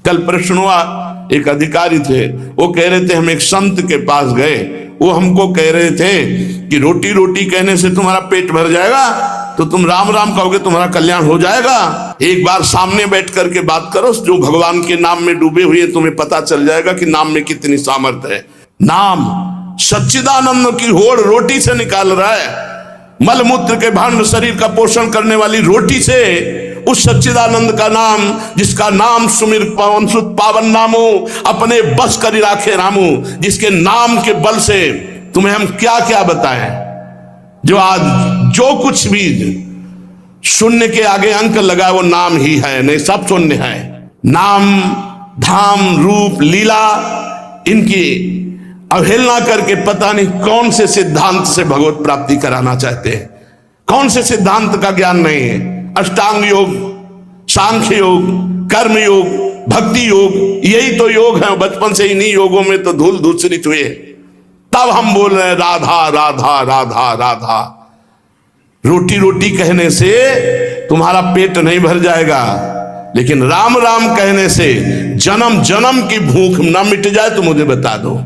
कल प्रश्न हुआ, एक अधिकारी थे, वो कह रहे थे हम एक संत के पास गए, वो हमको कह रहे थे कि रोटी रोटी कहने से तुम्हारा पेट भर जाएगा, तो तुम राम राम कहोगे तुम्हारा कल्याण हो जाएगा। एक बार सामने बैठ करके बात करो, जो भगवान के नाम में डूबे हुए, तुम्हें पता चल जाएगा कि नाम में कितनी सामर्थ्य है। नाम सच्चिदानंद की होड़ रोटी से निकाल रहा है। मलमूत्र के भांड शरीर का पोषण करने वाली रोटी से उस सच्चिदानंद का नाम, जिसका नाम सुमिर पवन सुत पावन नामो, अपने बस करी राखे रामो, जिसके नाम के बल से तुम्हें हम क्या क्या बताएं। जो आज जो कुछ भी शून्य के आगे अंक लगा वो नाम ही है, नहीं सब शून्य है। नाम धाम रूप लीला इनकी अवहेलना करके पता नहीं कौन से सिद्धांत से भगवत प्राप्ति कराना चाहते हैं, कौन से सिद्धांत का ज्ञान नहीं है। अष्टांग योग, सांख्य योग, कर्म योग, भक्ति योग, यही तो योग है। बचपन से इन्हीं योगों में तो धूल धूसरित हुए, तब हम बोल रहे हैं राधा राधा राधा राधा। रोटी रोटी कहने से तुम्हारा पेट नहीं भर जाएगा, लेकिन राम राम कहने से जन्म जन्म की भूख न मिट जाए तो मुझे बता दो,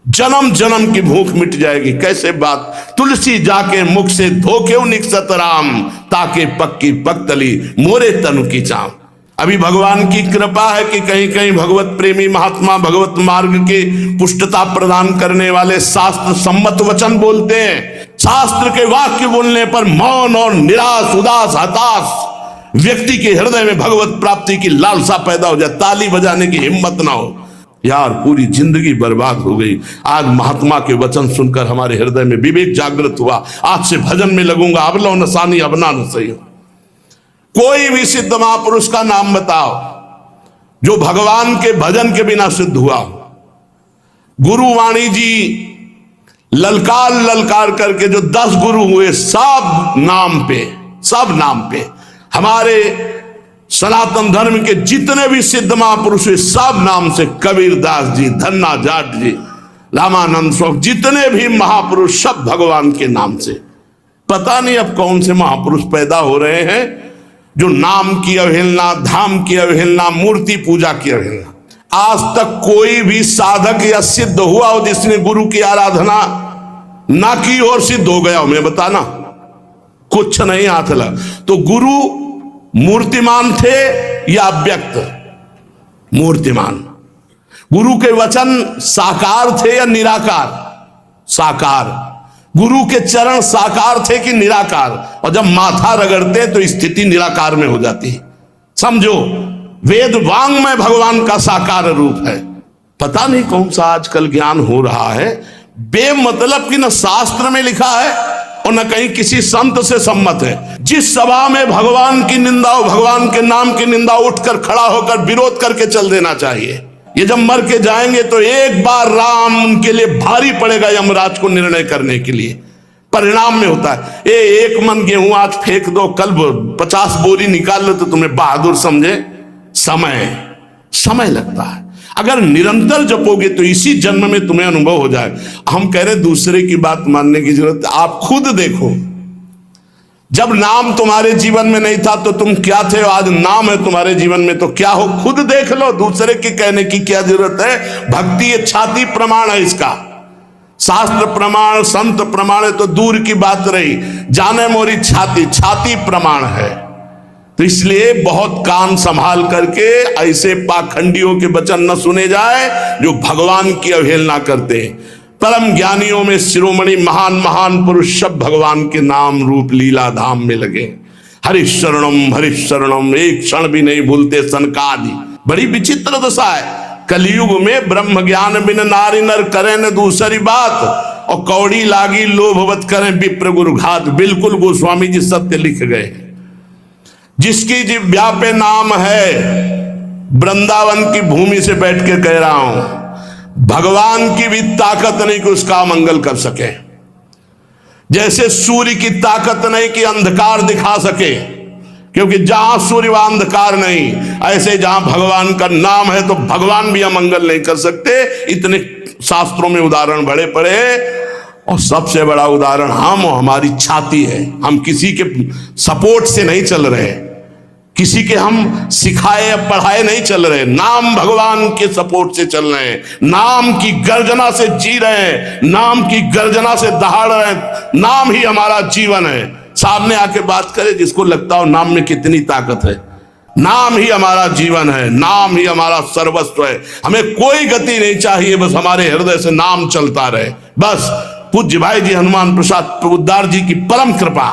जन्म जन्म की भूख मिट जाएगी। कैसे बात, तुलसी जाके मुख से धोखे निकसत राम, ताके पक्की पक्तली मोरे तनु की चाम। अभी भगवान की कृपा है कि कहीं कहीं भगवत प्रेमी महात्मा भगवत मार्ग के पुष्टता प्रदान करने वाले शास्त्र सम्मत वचन बोलते हैं। शास्त्र के वाक्य बोलने पर मौन और निराश उदास हताश व्यक्ति के हृदय में भगवत प्राप्ति की लालसा पैदा हो जाए, ताली बजाने की हिम्मत ना हो। यार पूरी जिंदगी बर्बाद हो गई। आज महात्मा के वचन सुनकर हमारे हृदय में विवेक जागृत हुआ, आज से भजन में लगूंगा। अब लो नसानी अबना न सही। कोई भी सिद्ध महापुरुष का नाम बताओ जो भगवान के भजन के बिना सिद्ध हुआ। गुरुवाणी जी ललकार ललकार करके जो 10 गुरु हुए, सब नाम पे हमारे सनातन धर्म के जितने भी सिद्ध महापुरुष हुए सब नाम से। कबीरदास जी, धन्ना जाट जी, रामानंद स्वामी, जितने भी महापुरुष सब भगवान के नाम से। पता नहीं अब कौन से महापुरुष पैदा हो रहे हैं जो नाम की अवहेलना, धाम की अवहेलना, मूर्ति पूजा की अवहेलना। आज तक कोई भी साधक या सिद्ध हुआ हो जिसने गुरु की आराधना ना की और सिद्ध हो गया हो, मैं बताना कुछ नहीं हाथ लगा। तो गुरु मूर्तिमान थे या अव्यक्त? मूर्तिमान। गुरु के वचन साकार थे या निराकार? साकार। गुरु के चरण साकार थे कि निराकार? और जब माथा रगड़ते तो स्थिति निराकार में हो जाती है। समझो, वेद वांग में भगवान का साकार रूप है। पता नहीं कौन सा आजकल ज्ञान हो रहा है बेमतलब की, न शास्त्र में लिखा है और न कहीं किसी संत से सम्मत है। जिस सभा में भगवान की निंदा हो, भगवान के नाम की निंदा, उठकर खड़ा होकर विरोध करके चल देना चाहिए। ये जब मर के जाएंगे तो एक बार राम उनके लिए भारी पड़ेगा यमराज को निर्णय करने के लिए। परिणाम में होता है एक मन गेहूं आज फेंक दो, कल 50 बोरी निकाल लो तो तुम्हें बहादुर समझे। समय लगता है। अगर निरंतर जपोगे तो इसी जन्म में तुम्हें अनुभव हो जाए। हम कह रहे दूसरे की बात मानने की जरूरत, आप खुद देखो। जब नाम तुम्हारे जीवन में नहीं था तो तुम क्या थे, आज नाम है तुम्हारे जीवन में तो क्या हो, खुद देख लो। दूसरे के कहने की क्या जरूरत है। भक्ति ये छाती प्रमाण है इसका। शास्त्र प्रमाण, संत प्रमाण है तो दूर की बात रही, जाने मोरी छाती प्रमाण है। तो इसलिए बहुत कान संभाल करके ऐसे पाखंडियों के वचन न सुने जाए जो भगवान की अवहेलना करते हैं। परम ज्ञानियों में शिरोमणि महान महान पुरुष सब भगवान के नाम रूप लीला धाम में लगे। हरिशरणम एक क्षण भी नहीं भूलते सनकादि। बड़ी विचित्र दशा है। कलयुग में ब्रह्म ज्ञान बिन नारी नर करें न दूसरी बात, और कौड़ी लागी लोभवत करें विप्र गुरु घात। बिल्कुल गोस्वामी जी सत्य लिख गए। जिसकी जिह्वा पे नाम है, वृंदावन की भूमि से बैठ के कह रहा हूं, भगवान की भी ताकत नहीं कि उसका मंगल कर सके। जैसे सूर्य की ताकत नहीं कि अंधकार दिखा सके, क्योंकि जहां सूर्य वहां अंधकार नहीं, ऐसे जहां भगवान का नाम है तो भगवान भी अमंगल नहीं कर सकते। इतने शास्त्रों में उदाहरण बड़े पड़े, और सबसे बड़ा उदाहरण हम और हमारी छाती है। हम किसी के सपोर्ट से नहीं चल रहे, किसी के हम सिखाए या पढ़ाए नहीं चल रहे, नाम भगवान के सपोर्ट से चल रहे हैं, नाम की गर्जना से जी रहे हैं, नाम की गर्जना से दहाड़ रहे हैं। नाम ही हमारा जीवन है। सामने आके बात करे जिसको लगता हो नाम में कितनी ताकत है। नाम ही हमारा जीवन है, नाम ही हमारा सर्वस्व है। हमें कोई गति नहीं चाहिए, बस हमारे हृदय से नाम चलता रहे। बस पूज्य भाई जी हनुमान प्रसाद प्रबुद्धार जी की परम कृपा,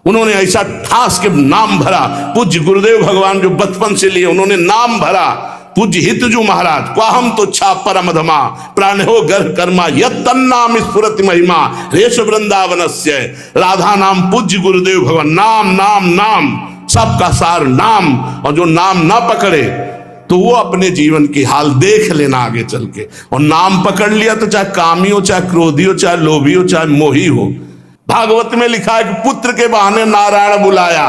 उन्होंने ऐसा ठास के नाम भरा। पूज्य गुरुदेव भगवान जो बचपन से लिए उन्होंने नाम भरा। पूज्य हितजू महाराज क्वाहम तो छा परम धमा प्राण हो गर्भ कर्मा यत तन्नाम स्फुरति महिमा रेश वृंदावनस्य। राधा नाम पूज्य गुरुदेव भगवान, नाम नाम नाम सबका सार नाम। और जो नाम ना पकड़े तो वो अपने जीवन की हाल देख लेना आगे चल के। और नाम पकड़ लिया तो चाहे कामी हो, चाहे क्रोधी हो, चाहे लोभी हो, चाहे मोही हो। भागवत में लिखा है कि पुत्र के बहाने नारायण बुलाया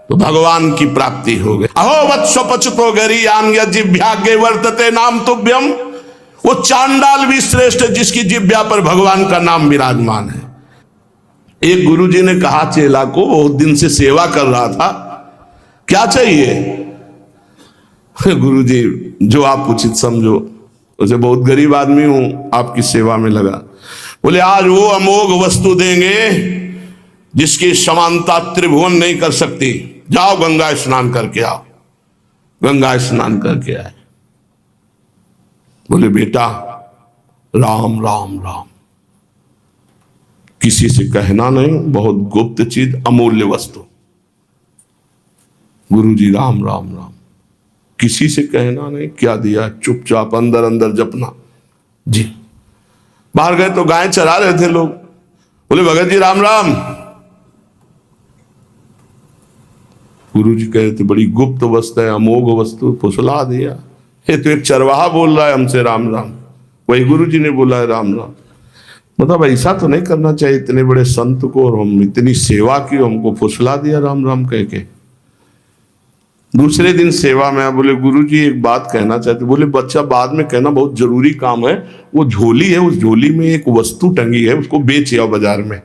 तो भगवान की प्राप्ति हो गई। अहो वत्स पचतो गरीयान जिह्वाग्रे वर्तते नाम तुभ्यम। वो चांडाल भी श्रेष्ठ है जिसकी जिह्वा पर भगवान का नाम विराजमान है। एक गुरुजी ने कहा चेला को, बहुत दिन से सेवा कर रहा था, क्या चाहिए? गुरुजी जो आप उचित समझो। उसे बहुत गरीब आदमी हूं, आपकी सेवा में लगा। बोले आज वो अमोघ वस्तु देंगे जिसकी समानता त्रिभुवन नहीं कर सकती। जाओ गंगा स्नान करके आओ। गंगा स्नान करके आए। बोले बेटा राम राम राम, किसी से कहना नहीं, बहुत गुप्त चीज, अमूल्य वस्तु। गुरुजी राम राम राम, किसी से कहना नहीं। क्या दिया? चुपचाप अंदर अंदर जपना जी। बाहर गए तो गाय चरा रहे थे लोग। बोले भगत जी राम राम। गुरुजी कहे थे बड़ी गुप्त वस्तु है, अमोघ वस्तु, फुसला दिया। ये तो एक चरवाहा बोल रहा है हमसे राम राम, वही गुरुजी ने बोला है राम राम। मतलब ऐसा तो नहीं करना चाहिए, इतने बड़े संत को और हम इतनी सेवा की, हमको फुसला दिया राम राम कह के। दूसरे दिन सेवा में बोले गुरुजी एक बात कहना चाहते। बोले बच्चा बाद में कहना, बहुत जरूरी काम है। वो झोली है, उस झोली में एक वस्तु टंगी है, उसको बेच आओ बाजार में,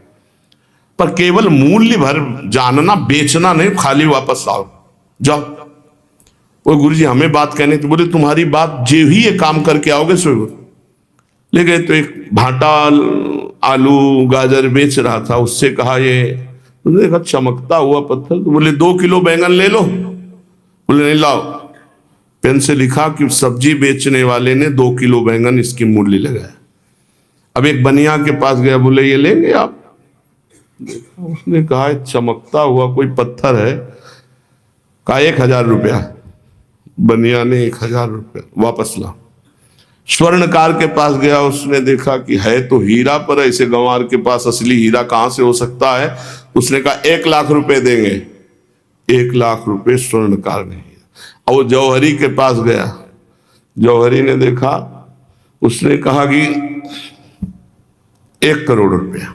पर केवल मूल्य भर जानना, बेचना नहीं, खाली वापस आओ जाओ। वो गुरुजी हमें बात कहने तो बोले तुम्हारी बात जे ही ये काम करके आओगे सो। ले गए तो एक भाटा आलू गाजर बेच रहा था, उससे कहा ये, उसने देखा चमकता हुआ पत्थर, तो बोले 2 किलो बैंगन ले लो। बोले नहीं लाओ। पेन से लिखा कि सब्जी बेचने वाले ने 2 किलो बैंगन इसकी मूल्य लगाया। अब एक बनिया के पास गया, बोले ये लेंगे आप? उसने कहा चमकता हुआ कोई पत्थर है। कहा 1000 रुपया। बनिया ने 1000 रुपया वापस ला। स्वर्णकार के पास गया, उसने देखा कि है तो हीरा, पर ऐसे गंवार के पास असली हीरा कहां से हो सकता है। उसने कहा 1 लाख रुपए देंगे। 1 लाख रुपए स्वर्णकार ने। और वो जौहरी के पास गया, जौहरी ने देखा, उसने कहा कि 1 करोड़ रुपया।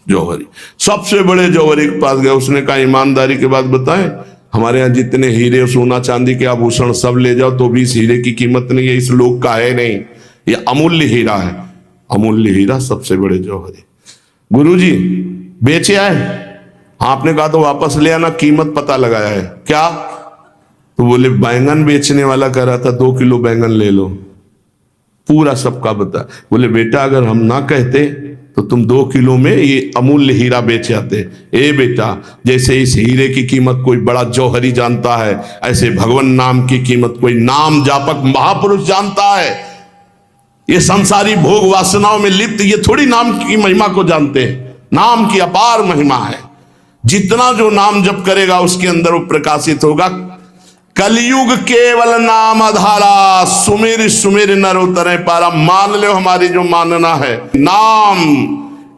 जौहरी सबसे बड़े जौहरी के पास गया, उसने कहा ईमानदारी के बात बताएं, हमारे यहाँ जितने हीरे सोना चांदी के आभूषण सब ले जाओ तो भी इस हीरे की कीमत नहीं है, इस लोक का है नहीं, ये अमूल्य हीरा है। अमूल्य हीरा सबसे बड़े जौहरी। गुरुजी बेचे आए? आपने कहा तो वापस ले आना, कीमत पता लगाया है। क्या? तो बोले बैंगन बेचने वाला कह रहा था 2 किलो बैंगन ले लो, पूरा सबका बता। बोले बेटा अगर हम ना कहते तो तुम 2 किलो में ये अमूल्य हीरा बेच आते। ए बेटा, जैसे इस हीरे की कीमत कोई बड़ा जौहरी जानता है, ऐसे भगवान नाम की कीमत कोई नाम जापक महापुरुष जानता है। ये संसारी भोग वासनाओं में लिप्त ये थोड़ी नाम की महिमा को जानते हैं। नाम की अपार महिमा है। जितना जो नाम जप करेगा उसके अंदर वो प्रकाशित होगा। कलयुग केवल नाम आधारा, सुमेर सुमेर नर उतरे पारा। मान लो हमारी जो मानना है, नाम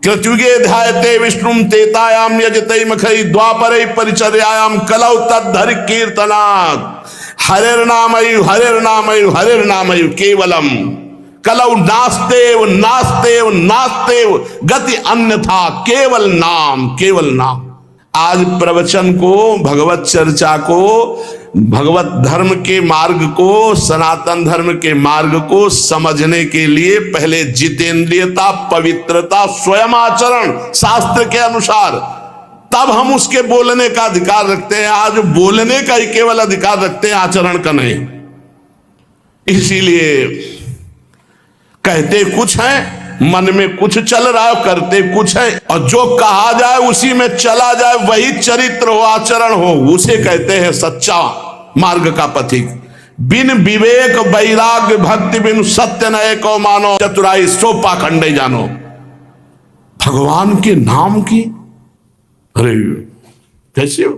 कृतयुगे ध्यायते विष्णुम तेतायाम यजते मखई द्वापरे परिचर्यायाम कलौ तद्धरि कीर्तनात्। हरेर नामयु हरेर नामयु हरेर नामयु केवलम कलौ नास्तेव नास्तेव नास्तेव गति अन्यथा केवल नाम केवल नाम। आज प्रवचन को, भगवत चर्चा को, भगवत धर्म के मार्ग को, सनातन धर्म के मार्ग को समझने के लिए पहले जितेंद्रियता, पवित्रता, स्वयं आचरण शास्त्र के अनुसार, तब हम उसके बोलने का अधिकार रखते हैं। आज बोलने का ही केवल अधिकार रखते हैं, आचरण का नहीं। इसीलिए कहते कुछ है, मन में कुछ चल रहा है, करते कुछ है, और जो कहा जाए उसी में चला जाए, वही चरित्र हो, आचरण हो, उसे कहते हैं सच्चा मार्ग का पथिक। बिन विवेक वैराग्य भक्ति बिन सत्य न एको मानो, चतुराई सो पाखंडे जानो। भगवान के नाम की, अरे कैसे हो,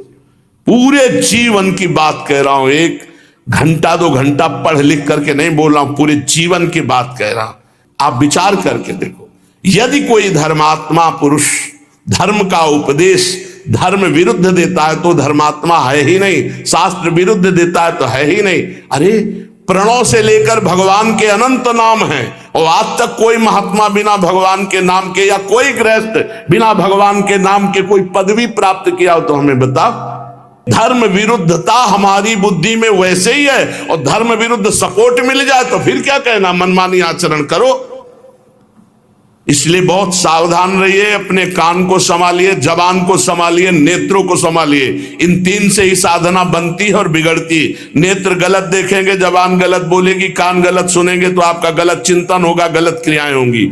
पूरे जीवन की बात कह रहा हूं, एक घंटा 2 घंटा पढ़ लिख करके नहीं बोल रहा हूं, पूरे जीवन की बात कह रहा हूं। आप विचार करके देखो, यदि कोई धर्मात्मा पुरुष धर्म का उपदेश धर्म विरुद्ध देता है तो धर्मात्मा है ही नहीं, शास्त्र विरुद्ध देता है तो है ही नहीं। अरे प्रणव से लेकर भगवान के अनंत नाम हैं, और आज तक कोई महात्मा बिना भगवान के नाम के, या कोई गृहस्थ बिना भगवान के नाम के कोई पदवी प्राप्त किया हो तो हमें बता। धर्म विरुद्धता हमारी बुद्धि में वैसे ही है, और धर्म विरुद्ध सपोर्ट मिल जाए तो फिर क्या कहना, मनमानी आचरण करो। इसलिए बहुत सावधान रहिए, अपने कान को संभालिए, जबान को संभालिए, नेत्रों को संभालिए। इन 3 से ही साधना बनती है और बिगड़ती। नेत्र गलत देखेंगे, जबान गलत बोलेगी, कान गलत सुनेंगे तो आपका गलत चिंतन होगा, गलत क्रियाएं होंगी।